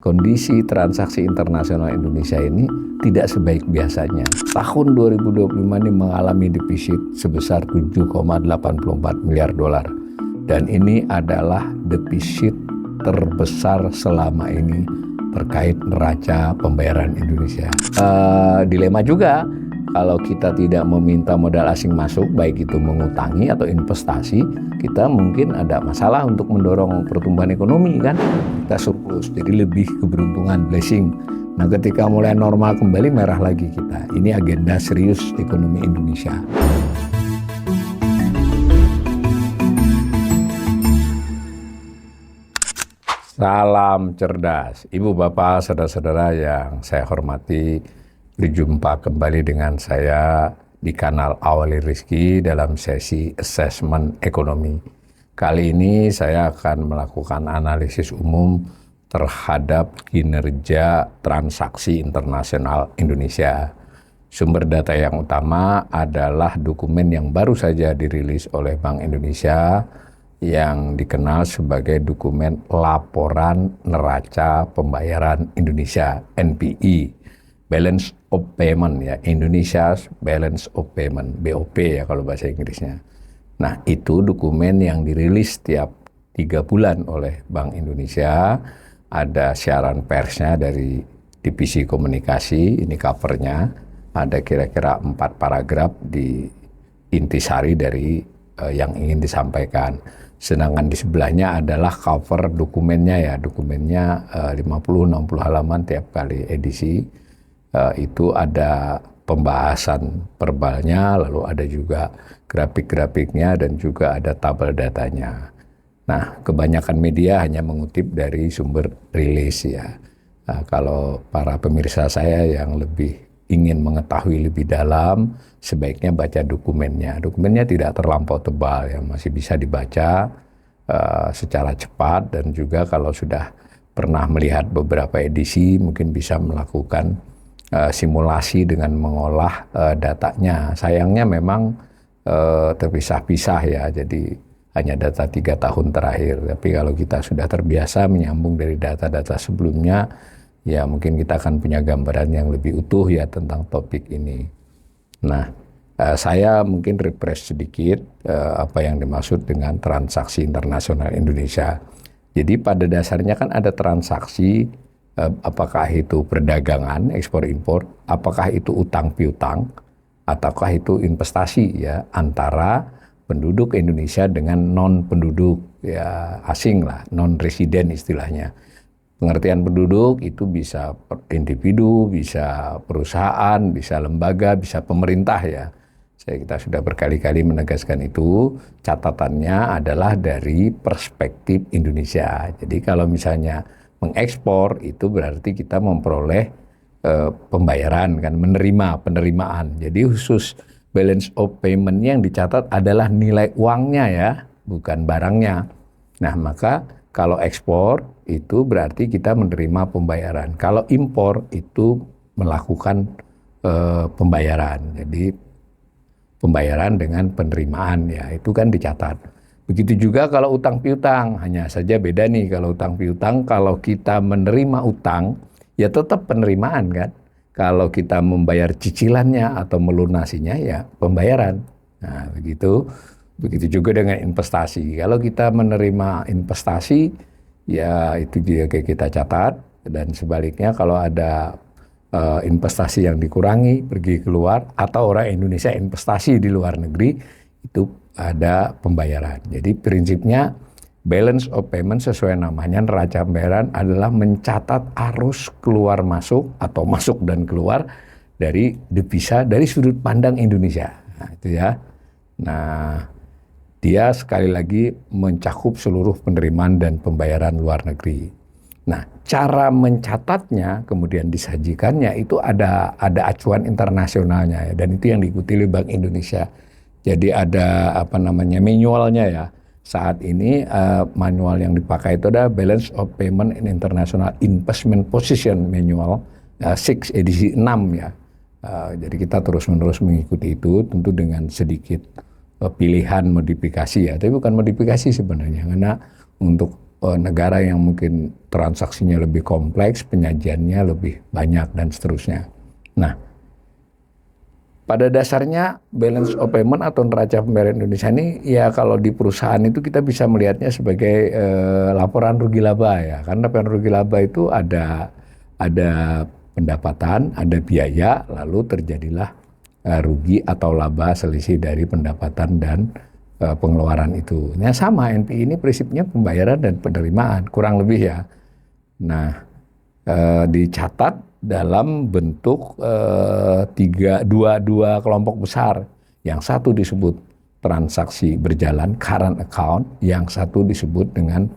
kondisi transaksi internasional Indonesia ini tidak sebaik biasanya. Tahun 2025 ini mengalami defisit sebesar 7,84 miliar dolar. Dan ini adalah defisit terbesar selama ini terkait neraca pembayaran Indonesia. Dilema juga kalau kita tidak meminta modal asing masuk, baik itu mengutangi atau investasi, kita mungkin ada masalah untuk mendorong pertumbuhan ekonomi kan. Kita surplus, jadi lebih keberuntungan, blessing. Nah ketika mulai normal kembali, merah lagi kita. Ini agenda serius ekonomi Indonesia. Salam cerdas, Ibu Bapak, saudara-saudara yang saya hormati. Berjumpa kembali dengan saya di kanal Awali Rizki dalam sesi assessment ekonomi. Kali ini saya akan melakukan analisis umum terhadap kinerja transaksi internasional Indonesia. Sumber data yang utama adalah dokumen yang baru saja dirilis oleh Bank Indonesia yang dikenal sebagai dokumen Laporan Neraca Pembayaran Indonesia, NPI. Balance of Payment ya, Indonesia's Balance of Payment, BOP ya kalau bahasa Inggrisnya. Nah itu dokumen yang dirilis tiap 3 bulan oleh Bank Indonesia. Ada siaran persnya dari Divisi Komunikasi, ini covernya. Ada kira-kira 4 paragraf di intisari dari yang ingin disampaikan. Sedangkan di sebelahnya adalah cover dokumennya ya, dokumennya 50-60 halaman tiap kali edisi. Itu ada pembahasan verbalnya, lalu ada juga grafik-grafiknya dan juga ada tabel datanya. Nah, kebanyakan media hanya mengutip dari sumber rilis ya. Nah, kalau para pemirsa saya yang lebih ingin mengetahui lebih dalam, sebaiknya baca dokumennya. Dokumennya tidak terlampau tebal, yang masih bisa dibaca secara cepat, dan juga kalau sudah pernah melihat beberapa edisi mungkin bisa melakukan simulasi dengan mengolah datanya. Sayangnya memang terpisah-pisah ya, jadi hanya data 3 tahun terakhir. Tapi kalau kita sudah terbiasa menyambung dari data-data sebelumnya, ya mungkin kita akan punya gambaran yang lebih utuh ya tentang topik ini. Nah, saya mungkin refresh sedikit apa yang dimaksud dengan transaksi internasional Indonesia. Jadi pada dasarnya kan ada transaksi, apakah itu perdagangan, ekspor-impor, apakah itu utang piutang, ataukah itu investasi ya antara penduduk Indonesia dengan non-penduduk ya asing lah, non-residen istilahnya. Pengertian penduduk itu bisa individu, bisa perusahaan, bisa lembaga, bisa pemerintah ya. Kita sudah berkali-kali menegaskan itu. Catatannya adalah dari perspektif Indonesia. Jadi kalau misalnya mengekspor itu berarti kita memperoleh pembayaran kan, penerimaan. Jadi khusus balance of payment yang dicatat adalah nilai uangnya ya, bukan barangnya. Nah, maka kalau ekspor itu berarti kita menerima pembayaran. Kalau impor itu melakukan pembayaran. Jadi pembayaran dengan penerimaan ya, itu kan dicatat. Begitu juga kalau utang piutang, hanya saja beda nih. Kalau utang piutang, kalau kita menerima utang, ya tetap penerimaan kan. Kalau kita membayar cicilannya atau melunasinya, ya pembayaran. Nah begitu juga dengan investasi. Kalau kita menerima investasi, ya itu juga kita catat. Dan sebaliknya kalau ada investasi yang dikurangi, pergi keluar, atau orang Indonesia investasi di luar negeri, itu ada pembayaran. Jadi prinsipnya balance of payment sesuai namanya, neraca pembayaran adalah mencatat arus keluar masuk atau masuk dan keluar dari devisa dari sudut pandang Indonesia. Nah, itu ya. Nah, dia sekali lagi mencakup seluruh penerimaan dan pembayaran luar negeri. Nah, cara mencatatnya kemudian disajikannya itu ada acuan internasionalnya ya, dan itu yang diikuti oleh Bank Indonesia. Jadi ada manualnya ya. Saat ini manual yang dipakai itu ada Balance of Payment in International Investment Position Manual 6 edisi 6 ya. Jadi kita terus-menerus mengikuti itu, tentu dengan sedikit pilihan modifikasi ya. Tapi bukan modifikasi sebenarnya, karena untuk negara yang mungkin transaksinya lebih kompleks, penyajiannya lebih banyak dan seterusnya. Nah, pada dasarnya balance of payment atau neraca pembayaran Indonesia ini ya kalau di perusahaan itu kita bisa melihatnya sebagai laporan rugi laba ya. Karena laporan rugi laba itu ada pendapatan, ada biaya, lalu terjadilah rugi atau laba selisih dari pendapatan dan pengeluaran itu. Nah sama NPI ini prinsipnya pembayaran dan penerimaan kurang lebih ya. Nah dicatat dalam bentuk dua kelompok besar. Yang satu disebut transaksi berjalan current account, yang satu disebut dengan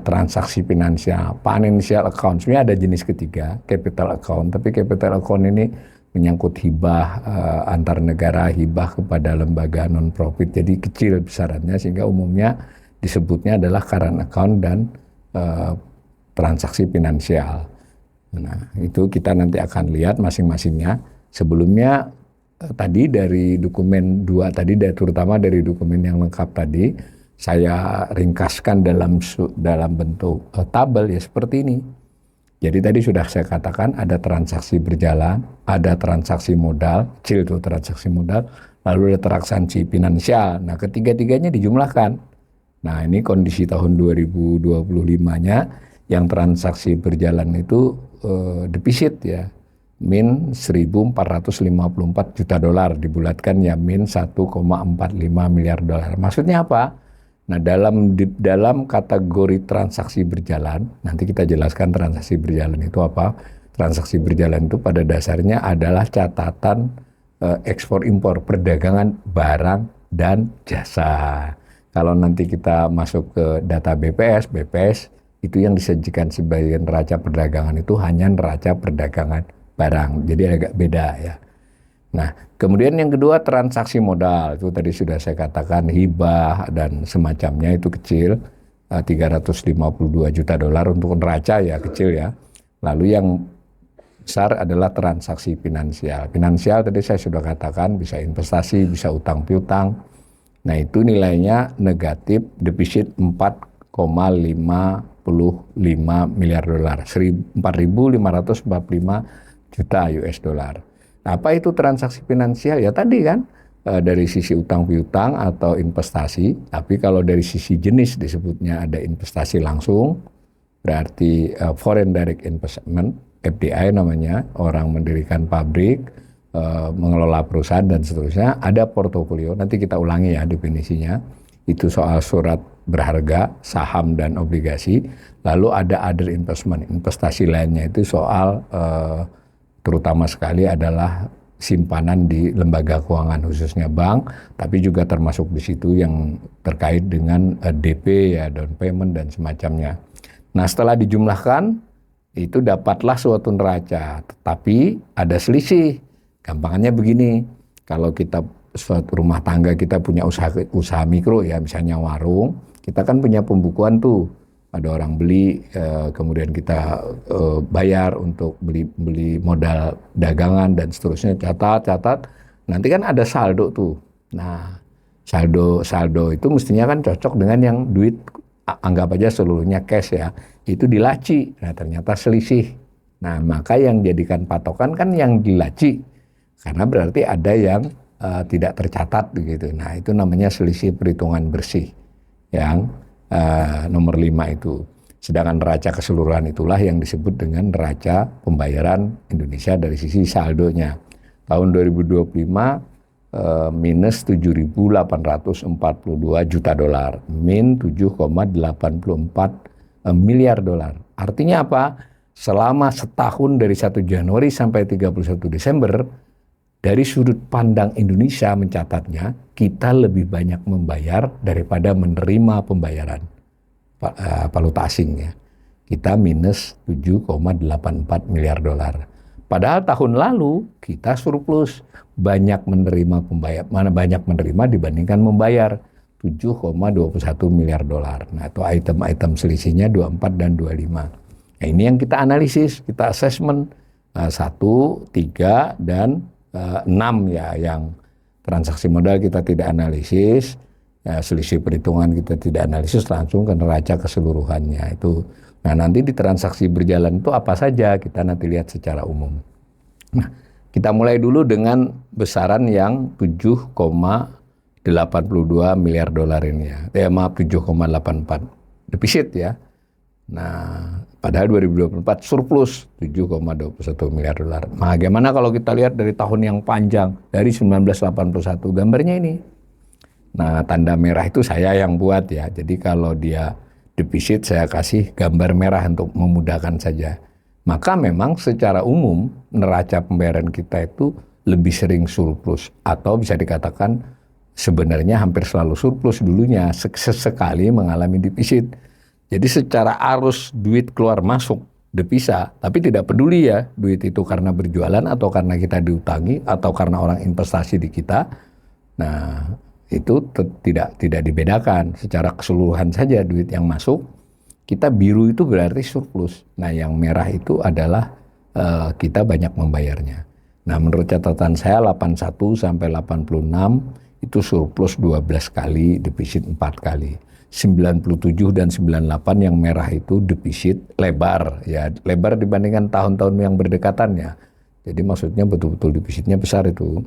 transaksi finansial financial account. Sebenarnya ada jenis ketiga capital account, tapi capital account ini menyangkut hibah antar negara, hibah kepada lembaga non profit, jadi kecil besarannya sehingga umumnya disebutnya adalah current account dan transaksi finansial. Nah, itu kita nanti akan lihat masing-masingnya. Sebelumnya tadi dari dokumen 2 tadi, terutama dari dokumen yang lengkap tadi, saya ringkaskan dalam bentuk tabel ya seperti ini. Jadi tadi sudah saya katakan ada transaksi berjalan, ada transaksi modal, kecil itu transaksi modal, lalu ada transaksi finansial. Nah, ketiga-tiganya dijumlahkan. Nah, ini kondisi tahun 2025-nya yang transaksi berjalan itu defisit ya, min 1.454 juta dolar, dibulatkan ya min 1,45 miliar dolar. Maksudnya apa? Nah, dalam kategori transaksi berjalan, nanti kita jelaskan transaksi berjalan itu apa. Transaksi berjalan itu pada dasarnya adalah catatan ekspor impor, perdagangan barang dan jasa. Kalau nanti kita masuk ke data BPS itu yang disajikan sebagai neraca perdagangan itu hanya neraca perdagangan barang, jadi agak beda ya. Nah, kemudian yang kedua transaksi modal, itu tadi sudah saya katakan hibah dan semacamnya itu kecil, 352 juta dolar untuk neraca ya kecil ya. Lalu yang besar adalah transaksi finansial. Finansial tadi saya sudah katakan bisa investasi, bisa utang piutang. Nah, itu nilainya negatif, defisit 4,55 miliar dolar, 4.545 juta US dollar. Nah, apa itu transaksi finansial? Ya tadi kan dari sisi utang piutang atau investasi, tapi kalau dari sisi jenis disebutnya ada investasi langsung, berarti foreign direct investment, FDI namanya, orang mendirikan pabrik, mengelola perusahaan dan seterusnya. Ada portofolio, nanti kita ulangi ya definisinya, itu soal surat berharga, saham dan obligasi. Lalu ada other investment, investasi lainnya itu soal terutama sekali adalah simpanan di lembaga keuangan khususnya bank, tapi juga termasuk di situ yang terkait dengan DP ya, down payment dan semacamnya. Nah, setelah dijumlahkan itu dapatlah suatu neraca, tetapi ada selisih. Gampangannya begini, kalau kita suatu rumah tangga kita punya usaha mikro ya, misalnya warung, kita kan punya pembukuan tuh, ada orang beli, kemudian kita bayar untuk beli modal dagangan dan seterusnya, catat, nanti kan ada saldo tuh. Nah, saldo itu mestinya kan cocok dengan yang duit, anggap aja seluruhnya cash ya, itu dilaci. Nah, ternyata selisih. Nah, maka yang jadikan patokan kan yang dilaci, karena berarti ada yang tidak tercatat begitu. Nah, itu namanya selisih perhitungan bersih yang nomor 5 itu. Sedangkan neraca keseluruhan itulah yang disebut dengan neraca pembayaran Indonesia dari sisi saldonya. Tahun 2025 minus 7.842 juta dolar, min 7,84 miliar dolar. Artinya apa? Selama setahun dari 1 Januari sampai 31 Desember, dari sudut pandang Indonesia mencatatnya, kita lebih banyak membayar daripada menerima pembayaran valuta asing ya. Kita minus 7,84 miliar dolar. Padahal tahun lalu kita surplus, banyak menerima dibandingkan membayar, 7,21 miliar dolar. Nah, itu item-item selisihnya 24 dan 25. Nah, ini yang kita analisis, kita assessment 1, 3, dan 6 ya, yang transaksi modal kita tidak analisis, selisih perhitungan kita tidak analisis, langsung ke neraca keseluruhannya itu. Nah, nanti di transaksi berjalan itu apa saja kita nanti lihat secara umum. Nah, kita mulai dulu dengan besaran yang 7,82 miliar dolar ini ya. Maaf, 7,84 defisit ya. Nah, padahal 2024 surplus 7,21 miliar dolar. Nah, bagaimana kalau kita lihat dari tahun yang panjang, dari 1981, gambarnya ini. Nah, tanda merah itu saya yang buat ya. Jadi kalau dia defisit, saya kasih gambar merah untuk memudahkan saja. Maka memang secara umum neraca pembayaran kita itu lebih sering surplus, atau bisa dikatakan sebenarnya hampir selalu surplus dulunya, sesekali mengalami defisit. Jadi secara arus duit keluar masuk devisa, tapi tidak peduli ya duit itu karena berjualan atau karena kita diutangi atau karena orang investasi di kita. Nah, itu tidak dibedakan, secara keseluruhan saja duit yang masuk, kita biru itu berarti surplus. Nah, yang merah itu adalah kita banyak membayarnya. Nah, menurut catatan saya 81 sampai 86 itu surplus 12 kali, defisit 4 kali. 97 dan 98 yang merah itu defisit lebar ya, lebar dibandingkan tahun-tahun yang berdekatan ya. Jadi maksudnya betul-betul defisitnya besar itu.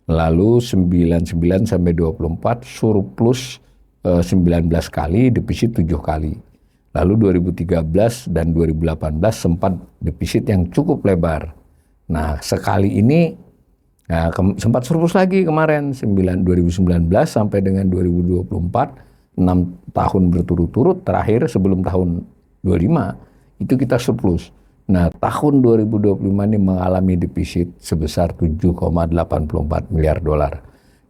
Lalu 99 sampai 24 surplus 19 kali, defisit 7 kali. Lalu 2013 dan 2018 sempat defisit yang cukup lebar. Nah, sekali ini sempat surplus lagi kemarin 2019 sampai dengan 2024, 6 tahun berturut-turut terakhir sebelum tahun 25 itu kita surplus. Nah, tahun 2025 ini mengalami defisit sebesar 7,84 miliar dolar.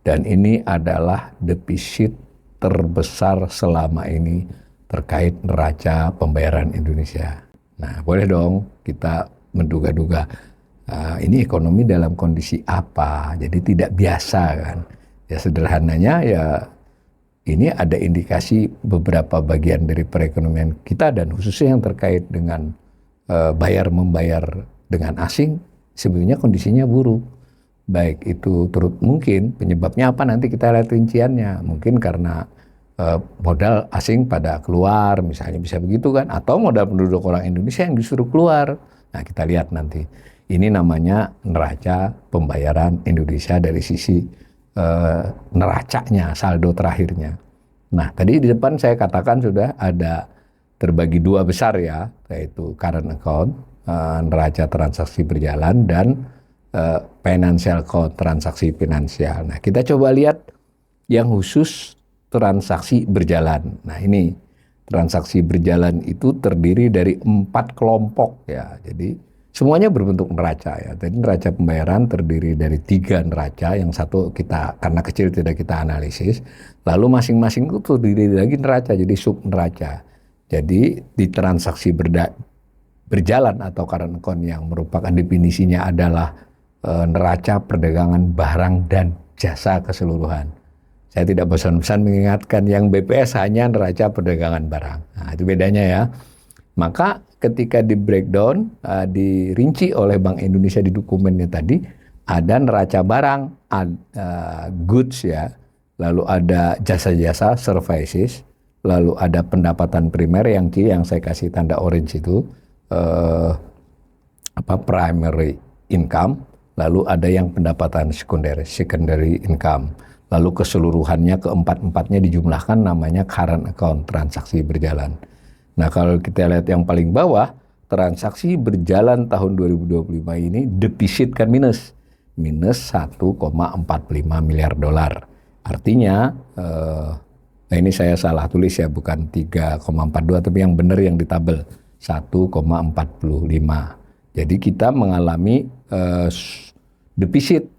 Dan ini adalah defisit terbesar selama ini terkait neraca pembayaran Indonesia. Nah, boleh dong kita menduga-duga ini ekonomi dalam kondisi apa, jadi tidak biasa kan. Ya sederhananya ya ini ada indikasi beberapa bagian dari perekonomian kita dan khususnya yang terkait dengan bayar-membayar dengan asing, sebenarnya kondisinya buruk. Baik itu turut mungkin penyebabnya apa nanti kita lihat rinciannya. Mungkin karena modal asing pada keluar, misalnya bisa begitu kan. Atau modal penduduk orang Indonesia yang disuruh keluar. Nah, kita lihat nanti. Ini namanya neraca pembayaran Indonesia dari sisi neracanya, saldo terakhirnya. Nah, tadi di depan saya katakan sudah ada terbagi dua besar ya, yaitu current account, neraca transaksi berjalan, dan financial account, transaksi finansial. Nah, kita coba lihat yang khusus transaksi berjalan. Nah, ini transaksi berjalan itu terdiri dari 4 kelompok ya. Jadi semuanya berbentuk neraca ya. Jadi neraca pembayaran terdiri dari 3 neraca, yang satu kita karena kecil tidak kita analisis. Lalu masing-masing itu terdiri lagi neraca, jadi sub neraca. Jadi di transaksi berjalan atau current account yang merupakan definisinya adalah neraca perdagangan barang dan jasa keseluruhan. Saya tidak bosan-bosan mengingatkan yang BPS hanya neraca perdagangan barang. Nah, itu bedanya ya. Maka ketika di breakdown, dirinci oleh Bank Indonesia di dokumennya tadi, ada neraca barang, goods ya, lalu ada jasa-jasa, services, lalu ada pendapatan primer yang saya kasih tanda orange itu, primary income, lalu ada yang pendapatan sekunder, secondary income. Lalu keseluruhannya keempat-empatnya dijumlahkan namanya current account, transaksi berjalan. Nah, kalau kita lihat yang paling bawah, transaksi berjalan tahun 2025 ini defisit kan minus 1,45 miliar dolar. Artinya, nah ini saya salah tulis ya, bukan 3,42, tapi yang benar yang di tabel 1,45. Jadi kita mengalami defisit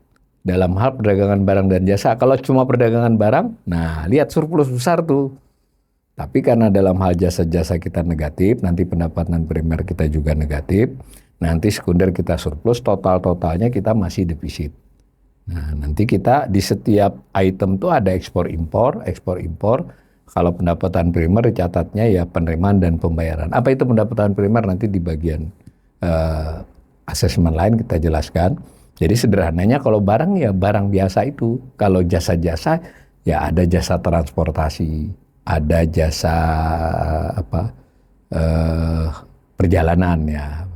dalam hal perdagangan barang dan jasa. Kalau cuma perdagangan barang, nah lihat surplus besar tuh. Tapi karena dalam hal jasa-jasa kita negatif, nanti pendapatan primer kita juga negatif, nanti sekunder kita surplus, total-totalnya kita masih defisit. Nah, nanti kita di setiap item tuh ada ekspor-impor. Kalau pendapatan primer catatnya ya penerimaan dan pembayaran. Apa itu pendapatan primer nanti di bagian asesmen lain kita jelaskan. Jadi sederhananya kalau barang ya barang biasa itu. Kalau jasa-jasa Ya ada jasa transportasi, ada jasa eh, perjalanan ya.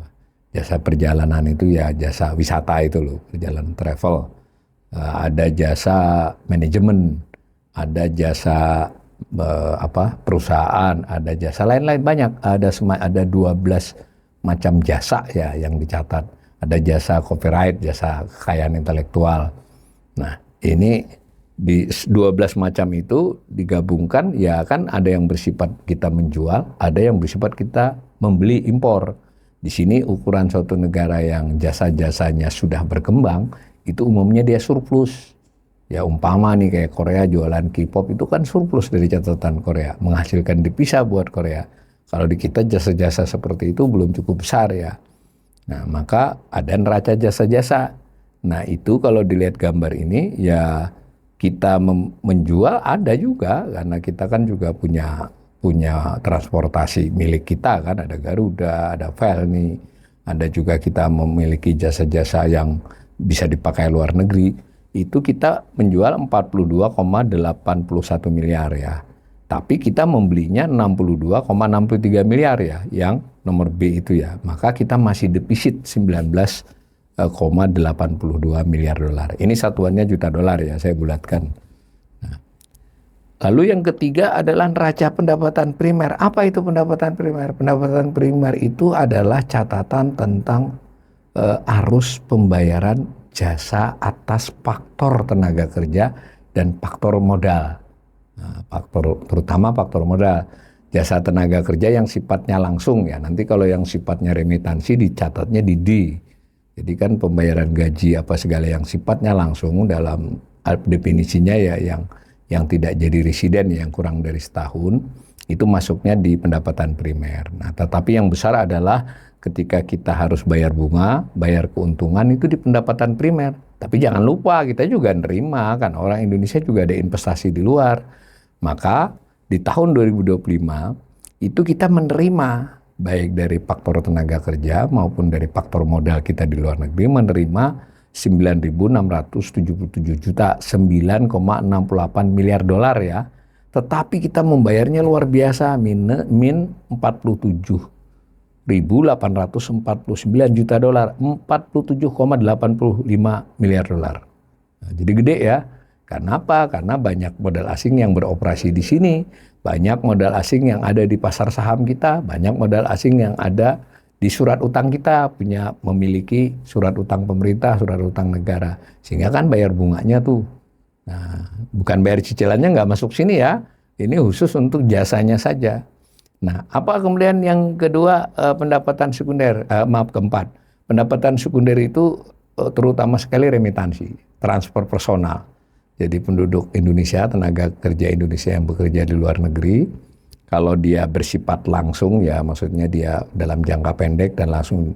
Jasa perjalanan itu ya jasa wisata itu loh, perjalanan travel. Ada jasa manajemen, ada jasa perusahaan, ada jasa lain-lain banyak. Ada 12 macam jasa ya yang dicatat. Ada jasa copyright, jasa kekayaan intelektual. Nah, ini di 12 macam itu digabungkan ya kan ada yang bersifat kita menjual, ada yang bersifat kita membeli impor. Di sini ukuran suatu negara yang jasa-jasanya sudah berkembang, itu umumnya dia surplus. Ya umpama nih kayak Korea jualan K-pop itu kan surplus dari catatan Korea, menghasilkan devisa buat Korea. Kalau di kita jasa-jasa seperti itu belum cukup besar ya. Nah maka ada neraca jasa-jasa. Nah itu kalau dilihat gambar ini ya kita menjual ada juga karena kita kan juga punya transportasi milik kita kan, ada Garuda, ada Felni, ada juga kita memiliki jasa-jasa yang bisa dipakai luar negeri. Itu kita menjual 42,81 miliar ya. Tapi kita membelinya 62,63 miliar ya, yang nomor B itu ya. Maka kita masih defisit 19,82 miliar dolar. Ini satuannya juta dolar ya, saya bulatkan. Lalu yang ketiga adalah neraca pendapatan primer. Apa itu pendapatan primer? Pendapatan primer itu adalah catatan tentang arus pembayaran jasa atas faktor tenaga kerja dan faktor modal. Nah, terutama faktor modal. Jasa tenaga kerja yang sifatnya langsung ya. Nanti kalau yang sifatnya remitansi dicatatnya di D. Jadi kan pembayaran gaji apa segala yang sifatnya langsung dalam definisinya ya yang tidak jadi residen yang kurang dari setahun, itu masuknya di pendapatan primer. Nah, tetapi yang besar adalah ketika kita harus bayar bunga, bayar keuntungan itu di pendapatan primer. Tapi jangan lupa kita juga nerima kan, orang Indonesia juga ada investasi di luar. Maka di tahun 2025 itu kita menerima baik dari faktor tenaga kerja maupun dari faktor modal kita di luar negeri menerima 9.677 juta, 9,68 miliar dolar ya. Tetapi kita membayarnya luar biasa, min 47.849 juta dolar, 47,85 miliar dolar. Nah, jadi gede ya. Karena apa? Karena banyak modal asing yang beroperasi di sini, banyak modal asing yang ada di pasar saham kita, banyak modal asing yang ada di surat utang kita, memiliki surat utang pemerintah, surat utang negara. Sehingga kan bayar bunganya tuh. Nah, bukan bayar cicilannya nggak masuk sini ya. Ini khusus untuk jasanya saja. Nah, apa kemudian yang kedua pendapatan sekunder, keempat. Pendapatan sekunder itu terutama sekali remitansi, transfer personal. Jadi penduduk Indonesia, tenaga kerja Indonesia yang bekerja di luar negeri, kalau dia bersifat langsung ya maksudnya dia dalam jangka pendek dan langsung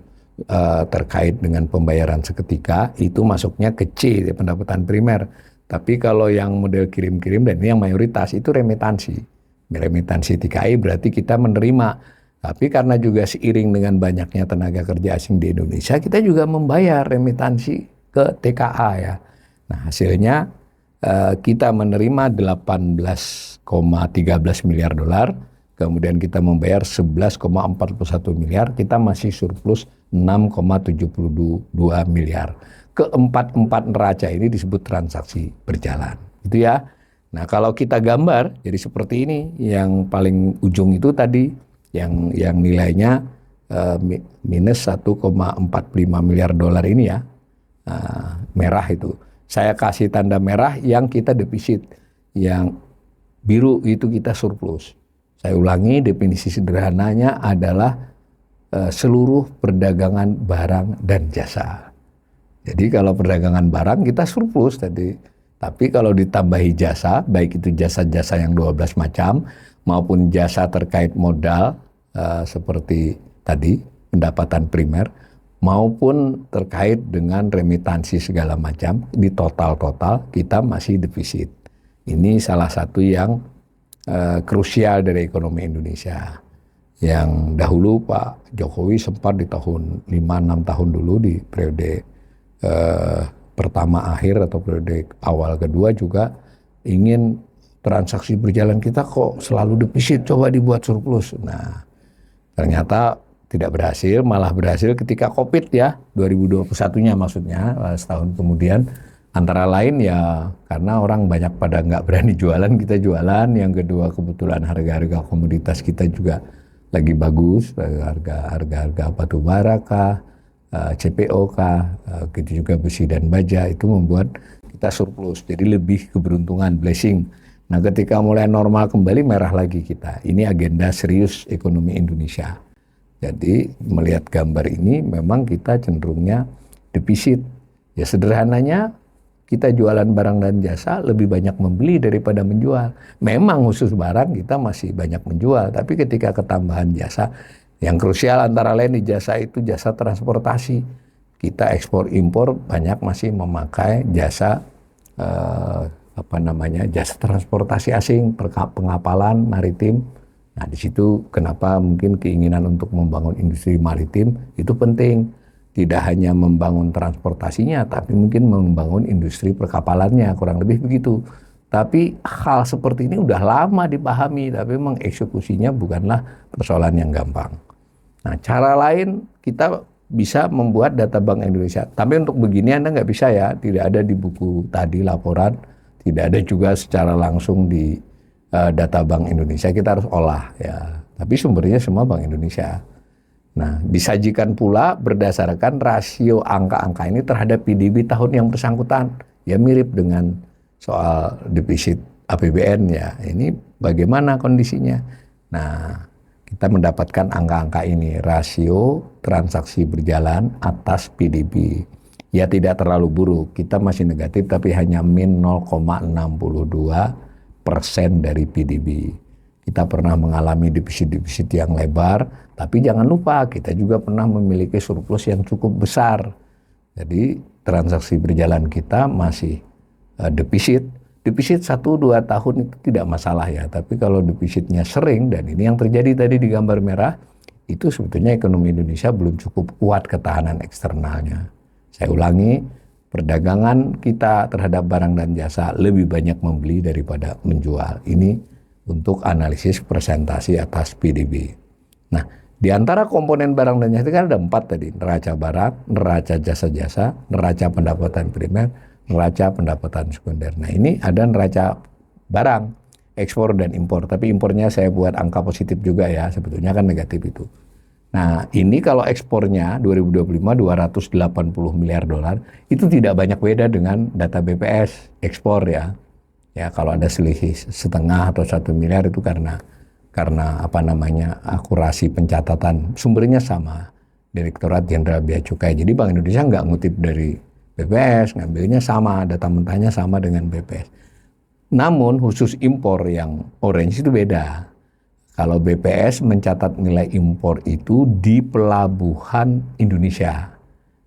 terkait dengan pembayaran seketika, itu masuknya ke C, pendapatan primer. Tapi kalau yang model kirim-kirim dan ini yang mayoritas itu remitansi. Remitansi TKI berarti kita menerima. Tapi karena juga seiring dengan banyaknya tenaga kerja asing di Indonesia, kita juga membayar remitansi ke TKA ya. Nah hasilnya kita menerima 18,13 miliar dolar, kemudian kita membayar 11,41 miliar, kita masih surplus 6,72 miliar. Keempat-empat neraca ini disebut transaksi berjalan. Gitu ya. Nah kalau kita gambar, jadi seperti ini, yang paling ujung itu tadi, yang nilainya minus 1,45 miliar dolar ini ya, merah itu. Saya kasih tanda merah yang kita defisit, yang biru itu kita surplus. Saya ulangi, definisi sederhananya adalah seluruh perdagangan barang dan jasa. Jadi kalau perdagangan barang kita surplus tadi. Tapi kalau ditambahi jasa, baik itu jasa-jasa yang 12 macam maupun jasa terkait modal seperti tadi pendapatan primer, maupun terkait dengan remitansi segala macam, di total kita masih defisit. Ini salah satu yang krusial dari ekonomi Indonesia. Yang dahulu Pak Jokowi sempat di tahun 5-6 tahun dulu di periode pertama akhir atau periode awal kedua juga ingin transaksi berjalan kita kok selalu defisit, coba dibuat surplus. Nah, ternyata tidak berhasil, malah berhasil ketika COVID ya, 2021-nya maksudnya, setahun kemudian. Antara lain ya karena orang banyak pada nggak berani jualan, kita jualan. Yang kedua kebetulan harga-harga komoditas kita juga lagi bagus, harga batu bara kah, CPO kah, gitu juga besi dan baja, itu membuat kita surplus. Jadi lebih keberuntungan, blessing. Nah ketika mulai normal kembali merah lagi kita. Ini agenda serius ekonomi Indonesia. Jadi melihat gambar ini memang kita cenderungnya defisit. Ya sederhananya kita jualan barang dan jasa lebih banyak membeli daripada menjual. Memang khusus barang kita masih banyak menjual, tapi ketika ketambahan jasa, yang krusial antara lain di jasa itu jasa transportasi. Kita ekspor impor banyak masih memakai jasa jasa transportasi asing, pengapalan maritim. Nah di situ kenapa mungkin keinginan untuk membangun industri maritim itu penting. Tidak hanya membangun transportasinya, tapi mungkin membangun industri perkapalannya, kurang lebih begitu. Tapi hal seperti ini udah lama dipahami, tapi memang eksekusinya bukanlah persoalan yang gampang. Nah, cara lain kita bisa membuat data Bank Indonesia. Tapi untuk begini Anda nggak bisa ya, tidak ada di buku tadi laporan, tidak ada juga secara langsung di data Bank Indonesia, kita harus olah ya. Tapi sumbernya semua Bank Indonesia. Nah, disajikan pula berdasarkan rasio angka-angka ini terhadap PDB tahun yang bersangkutan. Ya mirip dengan soal defisit APBN ya. Ini bagaimana kondisinya? Nah, kita mendapatkan angka-angka ini, rasio transaksi berjalan atas PDB. Ya tidak terlalu buruk, kita masih negatif tapi hanya min 0,62% dari PDB. Kita pernah mengalami defisit-defisit yang lebar, tapi jangan lupa kita juga pernah memiliki surplus yang cukup besar. Jadi transaksi berjalan kita masih defisit. Defisit 1-2 tahun itu tidak masalah ya, tapi kalau defisitnya sering, dan ini yang terjadi tadi di gambar merah, itu sebetulnya ekonomi Indonesia belum cukup kuat ketahanan eksternalnya. Saya ulangi, perdagangan kita terhadap barang dan jasa lebih banyak membeli daripada menjual. Ini untuk analisis presentasi atas PDB. Nah, di antara komponen barang dan jasa kan ada 4 tadi, neraca barang, neraca jasa-jasa, neraca pendapatan primer, neraca pendapatan sekunder. Nah, ini ada neraca barang, ekspor dan impor, tapi impornya saya buat angka positif juga ya, sebetulnya kan negatif itu. Nah, ini kalau ekspornya 2025 $280 miliar, itu tidak banyak beda dengan data BPS ekspor ya. Ya kalau ada selisih setengah atau 1 miliar itu karena akurasi pencatatan sumbernya sama, Direktorat Jenderal Bea Cukai. Jadi Bank Indonesia nggak ngutip dari BPS, ngambilnya sama, data mentahnya sama dengan BPS. Namun khusus impor yang orange itu beda. Kalau BPS mencatat nilai impor itu di pelabuhan Indonesia.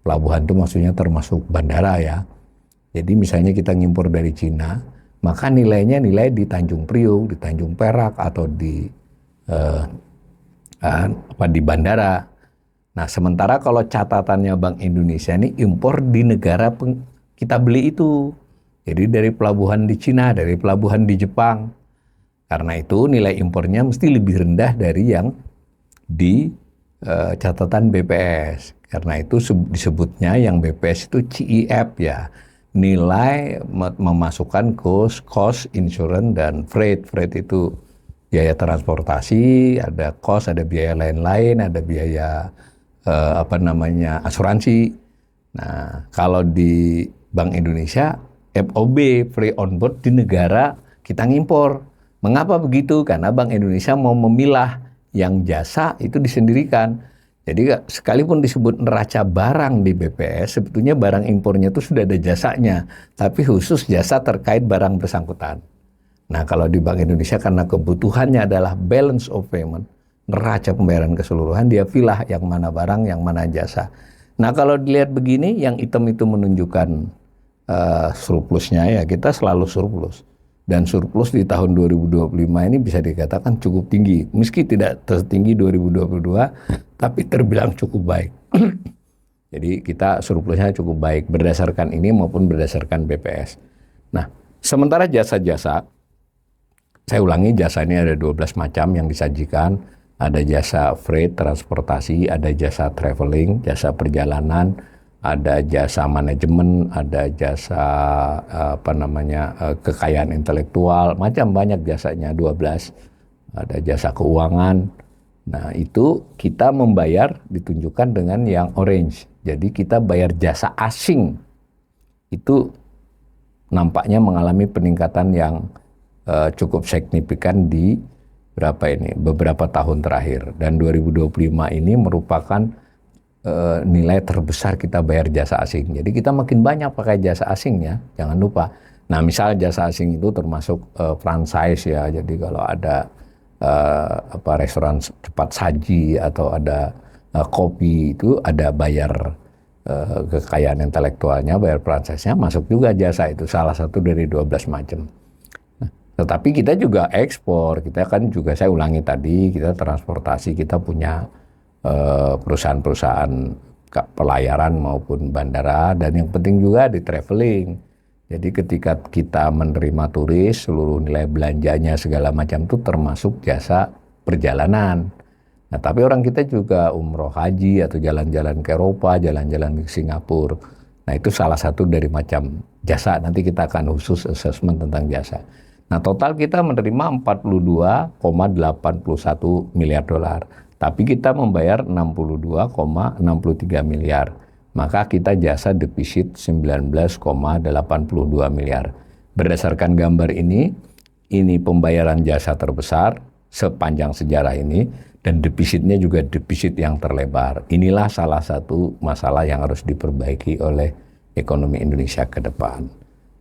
Pelabuhan itu maksudnya termasuk bandara ya. Jadi misalnya kita ngimpor dari Cina, maka nilainya nilai di Tanjung Priok, di Tanjung Perak, atau di bandara. Nah, sementara kalau catatannya Bank Indonesia ini impor di negara kita beli itu. Jadi dari pelabuhan di Cina, dari pelabuhan di Jepang. Karena itu nilai impornya mesti lebih rendah dari yang di catatan BPS. Karena itu disebutnya yang BPS itu CIF ya. Nilai memasukkan cost, insurance, dan freight. Freight itu biaya transportasi, ada cost, ada biaya lain-lain, ada biaya asuransi. Nah, kalau di Bank Indonesia, FOB, free on board, di negara kita ngimpor. Mengapa begitu? Karena Bank Indonesia mau memilah yang jasa itu disendirikan. Jadi sekalipun disebut neraca barang di BPS, sebetulnya barang impornya itu sudah ada jasanya, tapi khusus jasa terkait barang bersangkutan. Nah kalau di Bank Indonesia karena kebutuhannya adalah balance of payment, neraca pembayaran keseluruhan, dia pilih yang mana barang, yang mana jasa. Nah kalau dilihat begini, yang hitam itu menunjukkan surplusnya ya, kita selalu surplus. Dan surplus di tahun 2025 ini bisa dikatakan cukup tinggi. Meski tidak setinggi 2022, tapi terbilang cukup baik. Jadi kita surplusnya cukup baik berdasarkan ini maupun berdasarkan BPS. Nah, Sementara jasa-jasa, saya ulangi, jasa ini ada 12 macam yang disajikan. Ada jasa freight, transportasi, ada jasa traveling, jasa perjalanan, ada jasa manajemen, ada jasa kekayaan intelektual, macam banyak jasanya, 12. Ada jasa keuangan. Nah, itu kita membayar ditunjukkan dengan yang orange. Jadi kita bayar jasa asing. Itu nampaknya mengalami peningkatan yang cukup signifikan di beberapa tahun terakhir. Dan 2025 ini merupakan nilai terbesar kita bayar jasa asing. Jadi kita makin banyak pakai jasa asing ya, jangan lupa. Nah, misal jasa asing itu termasuk franchise ya. Jadi kalau ada restoran cepat saji atau ada kopi, itu ada bayar kekayaan intelektualnya, bayar franchise-nya, masuk juga jasa, itu salah satu dari 12 macam. Nah, tetapi kita juga ekspor, kita kan juga, saya ulangi tadi, kita transportasi, kita punya perusahaan-perusahaan pelayaran maupun bandara, dan yang penting juga di traveling. Jadi ketika kita menerima turis, seluruh nilai belanjanya segala macam itu termasuk jasa perjalanan. Nah, tapi orang kita juga umroh haji atau jalan-jalan ke Eropa, jalan-jalan ke Singapura. Nah, itu salah satu dari macam jasa. Nanti kita akan khusus assessment tentang jasa. Nah, total kita menerima 42,81 miliar dolar. Tapi kita membayar 62,63 miliar. Maka kita jasa defisit 19,82 miliar. Berdasarkan gambar ini pembayaran jasa terbesar sepanjang sejarah ini, dan defisitnya juga defisit yang terlebar. Inilah salah satu masalah yang harus diperbaiki oleh ekonomi Indonesia ke depan.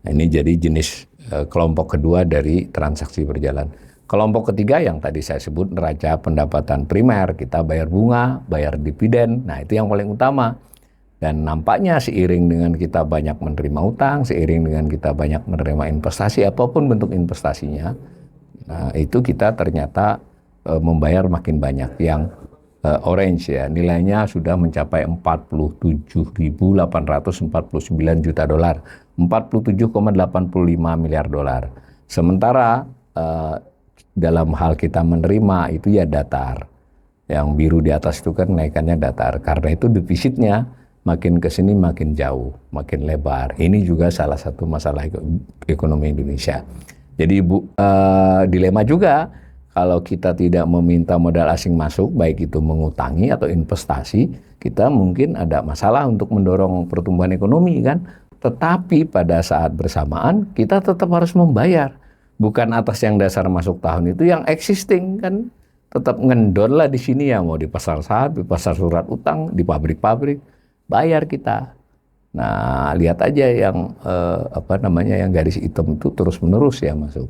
Nah, ini jadi jenis kelompok kedua dari transaksi berjalan. Kelompok ketiga yang tadi saya sebut neraca pendapatan primer, kita bayar bunga, bayar dividen. Nah, itu yang paling utama. Dan nampaknya seiring dengan kita banyak menerima utang, seiring dengan kita banyak menerima investasi, apapun bentuk investasinya, nah, itu kita ternyata membayar makin banyak. Yang orange ya, nilainya sudah mencapai 47.849 juta dolar, 47,85 miliar dolar. Sementara dalam hal kita menerima itu ya datar. Yang biru di atas itu kan naikannya datar. Karena itu defisitnya makin ke sini makin jauh, makin lebar. Ini juga salah satu masalah ekonomi Indonesia. Jadi dilema juga kalau kita tidak meminta modal asing masuk, baik itu mengutangi atau investasi, kita mungkin ada masalah untuk mendorong pertumbuhan ekonomi kan. Tetapi pada saat bersamaan kita tetap harus membayar. Bukan atas yang dasar masuk tahun itu, yang existing kan tetap ngendon lah di sini ya, mau di pasar saham, di pasar surat utang, di pabrik-pabrik. Bayar kita. Nah, lihat aja yang yang garis hitam itu terus-menerus ya masuk.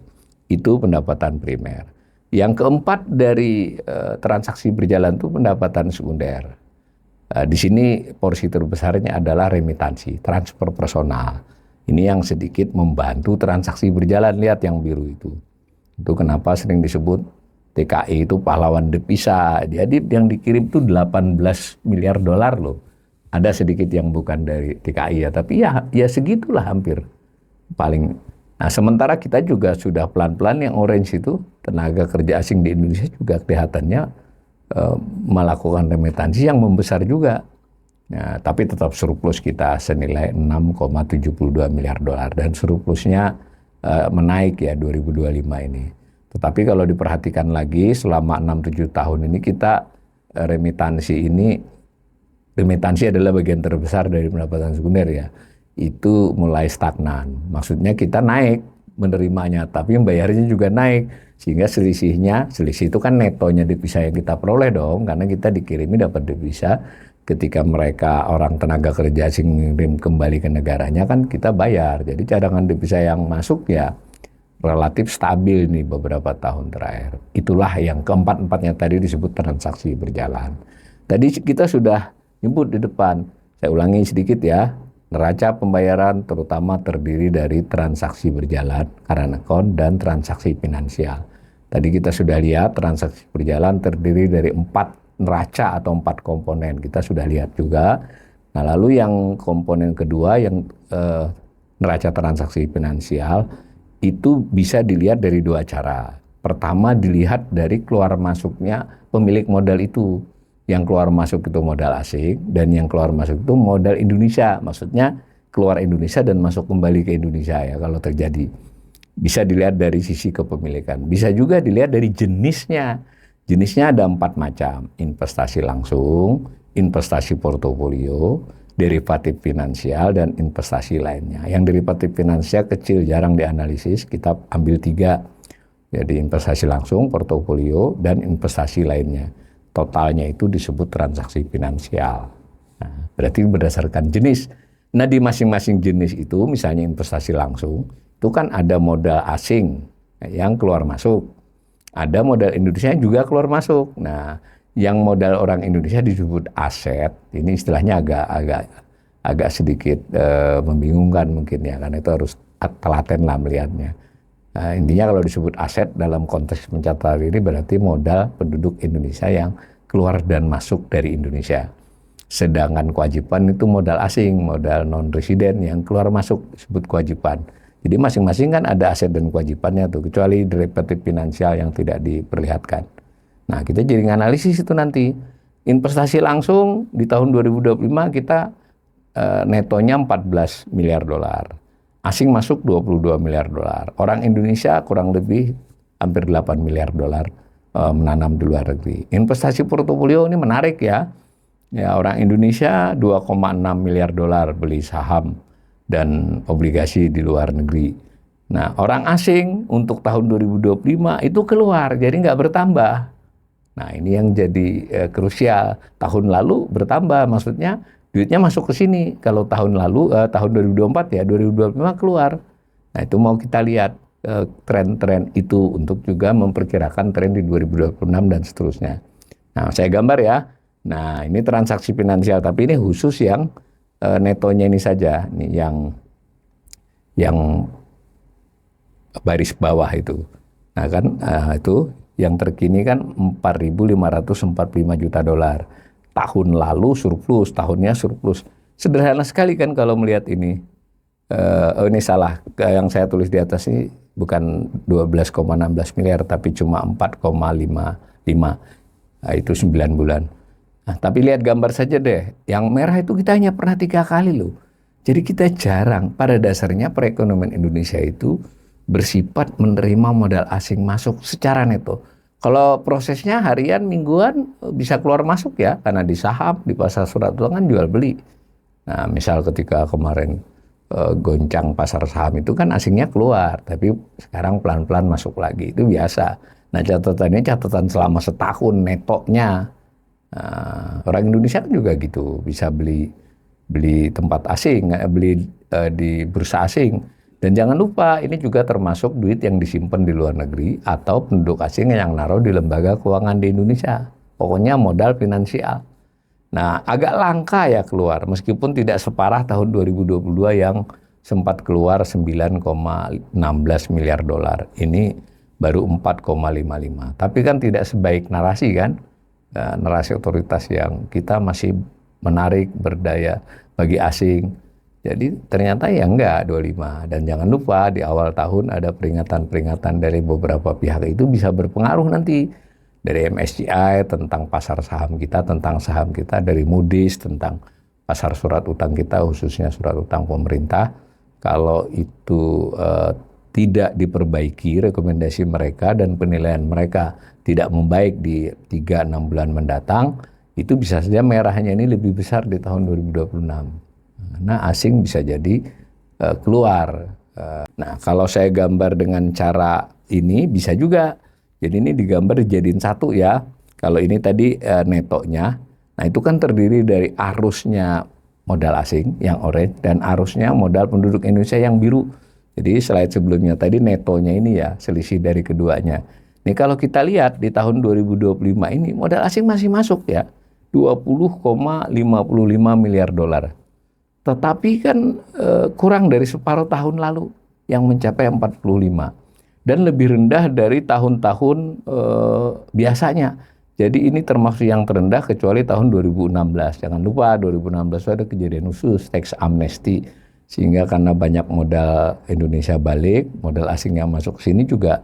Itu pendapatan primer. Yang keempat dari transaksi berjalan itu pendapatan sekunder. Di sini porsi terbesarnya adalah remitansi, transfer personal. Ini yang sedikit membantu transaksi berjalan. Lihat yang biru itu. Itu kenapa sering disebut TKI itu pahlawan devisa. Jadi yang dikirim itu 18 miliar dolar loh. Ada sedikit yang bukan dari TKI ya, tapi ya segitulah hampir paling. Nah, sementara kita juga sudah pelan-pelan yang orange itu, tenaga kerja asing di Indonesia juga kelihatannya melakukan remitansi yang membesar juga. Nah, tapi tetap surplus kita senilai 6,72 miliar dolar, dan surplusnya menaik ya 2025 ini. Tetapi kalau diperhatikan lagi selama 6-7 tahun ini kita remitansi adalah bagian terbesar dari pendapatan sekunder ya. Itu mulai stagnan. Maksudnya kita naik menerimanya, tapi membayarnya juga naik. Sehingga selisih itu kan netonya devisa yang kita peroleh dong, karena kita dikirimi dapat devisa. Ketika mereka orang tenaga kerja asing mengirim kembali ke negaranya kan kita bayar. Jadi cadangan devisa yang masuk ya relatif stabil nih beberapa tahun terakhir. Itulah yang keempat-empatnya tadi disebut transaksi berjalan. Tadi kita sudah nyebut di depan, saya ulangi sedikit ya. Neraca pembayaran terutama terdiri dari transaksi berjalan, current account, dan transaksi finansial. Tadi kita sudah lihat transaksi berjalan terdiri dari 4 neraca atau 4 komponen. Kita sudah lihat juga. Nah, lalu yang komponen kedua yang neraca transaksi finansial itu bisa dilihat dari dua cara. Pertama, dilihat dari keluar masuknya pemilik modal itu. Yang keluar masuk itu modal asing, dan yang keluar masuk itu modal Indonesia. Maksudnya keluar Indonesia dan masuk kembali ke Indonesia ya kalau terjadi. Bisa dilihat dari sisi kepemilikan. Bisa juga dilihat dari jenisnya. Jenisnya ada 4 macam. Investasi langsung, investasi portofolio, derivatif finansial, dan investasi lainnya. Yang derivatif finansial kecil, jarang dianalisis. Kita ambil 3. Jadi investasi langsung, portofolio, dan investasi lainnya. Totalnya itu disebut transaksi finansial. Nah, berarti berdasarkan jenis. Nah, di masing-masing jenis itu, misalnya investasi langsung, itu kan ada modal asing yang keluar masuk. Ada modal Indonesia yang juga keluar masuk. Nah, yang modal orang Indonesia disebut aset. Ini istilahnya agak sedikit membingungkan mungkin ya, karena itu harus telaten lah melihatnya. Nah, intinya kalau disebut aset dalam konteks pencatatan ini berarti modal penduduk Indonesia yang keluar dan masuk dari Indonesia. Sedangkan kewajiban itu modal asing, modal non-resident yang keluar masuk disebut kewajiban. Jadi masing-masing kan ada aset dan kewajibannya tuh, kecuali derivatif finansial yang tidak diperlihatkan. Nah, kita jadi analisis itu nanti. Investasi langsung di tahun 2025 kita netonya 14 miliar dolar. Asing masuk 22 miliar dolar. Orang Indonesia kurang lebih hampir 8 miliar dolar menanam di luar negeri. Investasi portofolio ini menarik ya. Ya, orang Indonesia 2,6 miliar dolar beli saham dan obligasi di luar negeri. Nah, orang asing untuk tahun 2025 itu keluar, jadi nggak bertambah. Nah, ini yang jadi krusial. Tahun lalu bertambah, maksudnya duitnya masuk ke sini. Kalau tahun lalu, tahun 2024 ya, 2025 keluar. Nah, itu mau kita lihat tren-tren itu untuk juga memperkirakan tren di 2026 dan seterusnya. Nah, saya gambar ya. Nah, ini transaksi finansial, tapi ini khusus yang netonya ini saja. Nih yang baris bawah itu. Nah, kan itu yang terkini kan 4.545 juta dolar. Tahun lalu surplus, tahunnya surplus. Sederhana sekali kan kalau melihat ini. Ini salah, yang saya tulis di atas ini bukan 12,16 miliar, tapi cuma 4,55. Nah, itu 9 bulan. Nah, tapi lihat gambar saja deh, yang merah itu kita hanya pernah 3 kali loh. Jadi kita jarang, pada dasarnya perekonomian Indonesia itu bersifat menerima modal asing masuk secara neto. Kalau prosesnya harian, mingguan bisa keluar masuk ya, karena di saham, di pasar surat utang kan jual beli. Nah, misal ketika kemarin goncang pasar saham itu kan asingnya keluar, tapi sekarang pelan-pelan masuk lagi, itu biasa. Nah, catatannya catatan selama setahun netonya. Orang Indonesia kan juga gitu, bisa beli tempat asing, beli di bursa asing. Dan jangan lupa, ini juga termasuk duit yang disimpan di luar negeri atau penduduk asing yang naruh di lembaga keuangan di Indonesia. Pokoknya modal finansial. Nah, agak langka ya keluar, meskipun tidak separah tahun 2022 yang sempat keluar 9,16 miliar dolar. Ini baru 4,55. Tapi kan tidak sebaik narasi kan, narasi otoritas yang kita masih menarik berdaya bagi asing. Jadi ternyata ya enggak 25. Dan jangan lupa di awal tahun ada peringatan-peringatan dari beberapa pihak, itu bisa berpengaruh nanti. Dari MSCI tentang pasar saham kita, tentang saham kita, dari Moody's tentang pasar surat utang kita, khususnya surat utang pemerintah. Kalau itu tidak diperbaiki rekomendasi mereka dan penilaian mereka tidak membaik di 3-6 bulan mendatang, itu bisa saja merahnya ini lebih besar di tahun 2026. Nah, asing bisa jadi keluar. Nah, kalau saya gambar dengan cara ini bisa juga. Jadi ini digambar dijadiin satu ya. Kalau ini tadi netonya, nah itu kan terdiri dari arusnya modal asing yang orange dan arusnya modal penduduk Indonesia yang biru. Jadi slide sebelumnya tadi netonya ini ya, selisih dari keduanya. Ini kalau kita lihat di tahun 2025 ini modal asing masih masuk ya, 20,55 miliar dolar. Tetapi kan kurang dari separuh tahun lalu yang mencapai 45 dan lebih rendah dari tahun-tahun biasanya. Jadi ini termasuk yang terendah kecuali tahun 2016. Jangan lupa 2016 ada kejadian khusus tax amnesty Sehingga karena banyak modal Indonesia balik, modal asing yang masuk ke sini juga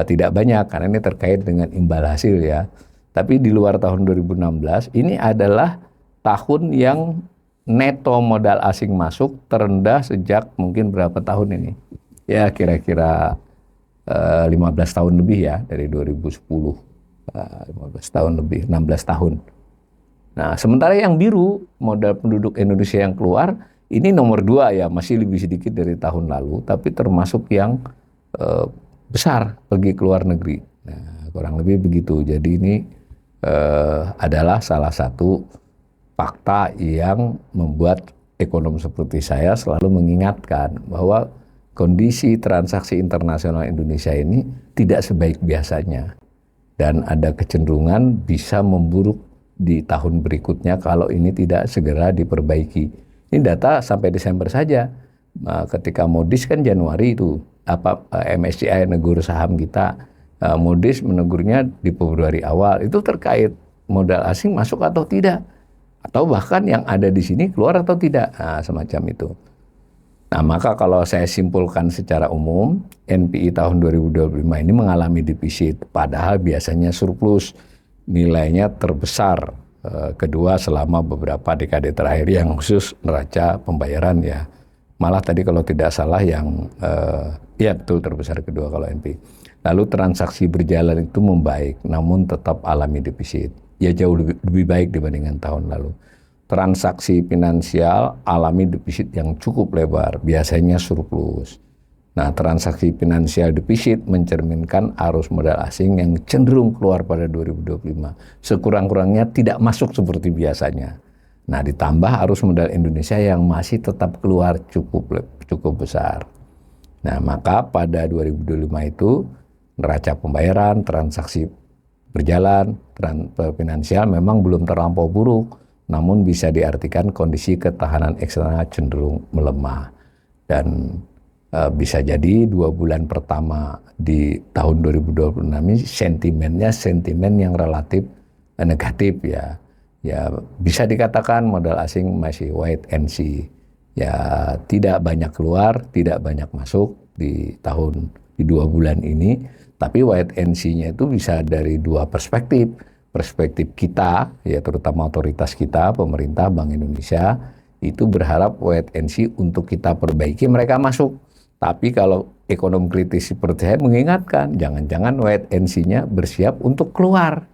tidak banyak, karena ini terkait dengan imbal hasil ya. Tapi di luar tahun 2016, ini adalah tahun yang neto modal asing masuk terendah sejak mungkin berapa tahun ini. Ya kira-kira 15 tahun lebih ya, dari 2010. 15 tahun lebih, 16 tahun. Nah, sementara yang biru, modal penduduk Indonesia yang keluar, ini nomor 2 ya, masih lebih sedikit dari tahun lalu, tapi termasuk yang besar pergi ke luar negeri. Nah, kurang lebih begitu. Jadi ini adalah salah satu fakta yang membuat ekonom seperti saya selalu mengingatkan bahwa kondisi transaksi internasional Indonesia ini tidak sebaik biasanya. Dan ada kecenderungan bisa memburuk di tahun berikutnya kalau ini tidak segera diperbaiki. Ini data sampai Desember saja. Ketika Moody's kan Januari itu, MSCI negur saham kita, Moody's menegurnya di Februari awal. Itu terkait modal asing masuk atau tidak, atau bahkan yang ada di sini keluar atau tidak, nah, semacam itu. Nah, maka kalau saya simpulkan secara umum, NPI tahun 2025 ini mengalami defisit, padahal biasanya surplus, nilainya terbesar kedua selama beberapa dekade terakhir yang khusus neraca pembayaran ya. Malah tadi kalau tidak salah yang, ya betul terbesar kedua kalau NPI. Lalu transaksi berjalan itu membaik, namun tetap alami defisit. Ya jauh lebih baik dibandingkan tahun lalu. Transaksi finansial alami defisit yang cukup lebar, biasanya surplus. Nah, transaksi finansial defisit mencerminkan arus modal asing yang cenderung keluar pada 2025. Sekurang-kurangnya tidak masuk seperti biasanya. Nah, ditambah arus modal Indonesia yang masih tetap keluar cukup besar. Nah, maka pada 2025 itu neraca pembayaran, transaksi berjalan, finansial memang belum terlampau buruk, namun bisa diartikan kondisi ketahanan eksternal cenderung melemah. Dan bisa jadi 2 bulan pertama di tahun 2026 ini sentimen yang relatif negatif ya. Ya bisa dikatakan modal asing masih wait and see. Ya tidak banyak keluar, tidak banyak masuk di 2 bulan ini. Tapi wait and see-nya itu bisa dari 2 perspektif. Perspektif kita, ya terutama otoritas kita, pemerintah, Bank Indonesia, itu berharap wait and see untuk kita perbaiki, mereka masuk. Tapi kalau ekonom kritis seperti saya mengingatkan, jangan-jangan wait and see-nya bersiap untuk keluar.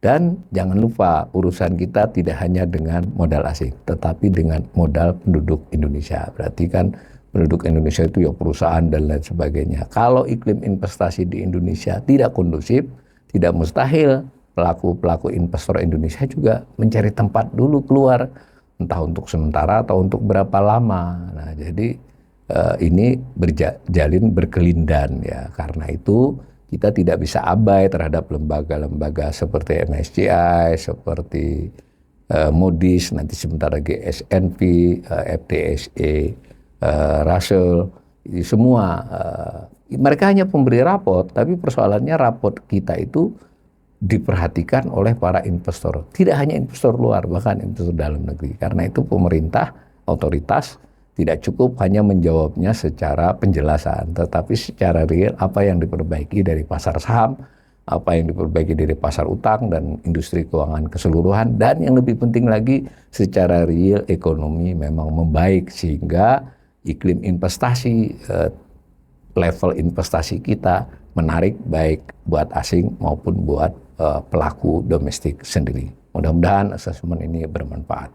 Dan jangan lupa, urusan kita tidak hanya dengan modal asing, tetapi dengan modal penduduk Indonesia. Berarti kan penduduk Indonesia itu ya perusahaan dan lain sebagainya. Kalau iklim investasi di Indonesia tidak kondusif, tidak mustahil pelaku investor Indonesia juga mencari tempat dulu keluar, entah untuk sementara atau untuk berapa lama. Nah, jadi ini berjalin berkelindan ya. Karena itu kita tidak bisa abai terhadap lembaga-lembaga seperti MSCI, seperti Moody's, nanti sebentar lagi S&P, FTSE, Russell, semua mereka hanya pemberi rapot, tapi persoalannya rapot kita itu diperhatikan oleh para investor. Tidak hanya investor luar, bahkan investor dalam negeri. Karena itu pemerintah, otoritas tidak cukup hanya menjawabnya secara penjelasan, tetapi secara real apa yang diperbaiki dari pasar saham, apa yang diperbaiki dari pasar utang dan industri keuangan keseluruhan, dan yang lebih penting lagi secara real ekonomi memang membaik sehingga iklim investasi, level investasi kita menarik baik buat asing maupun buat pelaku domestik sendiri. Mudah-mudahan asesmen ini bermanfaat.